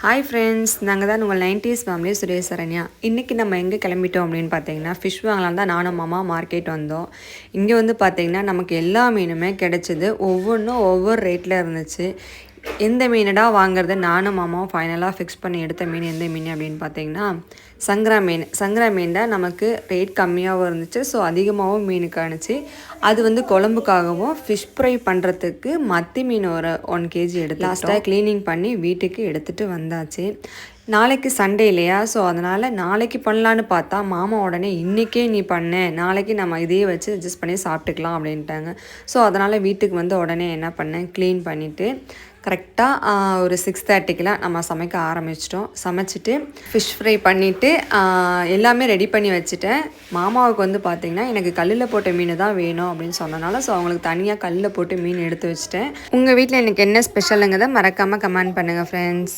Hi friends, நாங்கள் தான் உங்கள் 90s ஃபேமிலி சுரேஷ் சரண்யா. இன்றைக்கி நம்ம எங்கே கிளம்பிட்டோம் அப்படின்னு பார்த்தீங்கன்னா, ஃபிஷ் வாங்கலாம் தான் நானும் மாமா மார்க்கெட் வந்தோம். இங்கே வந்து பார்த்திங்கன்னா நமக்கு எல்லா மீனுமே கிடச்சிது. ஒவ்வொன்றும் ஒவ்வொரு ரேட்டில் இருந்துச்சு. எந்த மீனடா வாங்குறது நானும் மாமாவும் ஃபைனலாக ஃபிக்ஸ் பண்ணி எடுத்த மீன் எந்த மீன் அப்படின்னு பார்த்தீங்கன்னா சங்கரா மீன் தான் நமக்கு ரேட் கம்மியாகவும் இருந்துச்சு. ஸோ அதிகமாகவும் மீனுக்கு அனுச்சு. அது வந்து குழம்புக்காகவும் ஃபிஷ் ஃப்ரை பண்ணுறதுக்கு மத்தி மீன் ஒரு 1 kg எடுத்து லாஸ்ட்டாக க்ளீனிங் பண்ணி வீட்டுக்கு எடுத்துகிட்டு வந்தாச்சு. நாளைக்கு சண்டே இல்லையா, ஸோ அதனால் நாளைக்கு பண்ணலான்னு பார்த்தா மாமா உடனே இன்றைக்கே நீ பண்ண, நாளைக்கு நம்ம இதையே வச்சு அட்ஜஸ்ட் பண்ணி சாப்பிட்டுக்கலாம் அப்படின்ட்டாங்க. ஸோ அதனால் வீட்டுக்கு வந்து உடனே என்ன பண்ணேன், க்ளீன் பண்ணிவிட்டு கரெக்டாக ஒரு 6:30க்கெலாம் நம்ம சமைக்க ஆரம்பிச்சிட்டோம். சமைச்சிட்டு ஃபிஷ் ஃப்ரை பண்ணிவிட்டு எல்லாமே ரெடி பண்ணி வச்சுட்டேன். மாமாவுக்கு வந்து பார்த்திங்கன்னா எனக்கு கல்லில் போட்ட மீன் தான் வேணும் அப்படின்னு சொன்னனால ஸோ அவங்களுக்கு தனியாக கல்லில் போட்டு மீன் எடுத்து வச்சுட்டேன். உங்கள் வீட்டில் எனக்கு என்ன ஸ்பெஷலுங்கிறத மறக்காமல் கமெண்ட் பண்ணுங்கள் ஃப்ரெண்ட்ஸ்.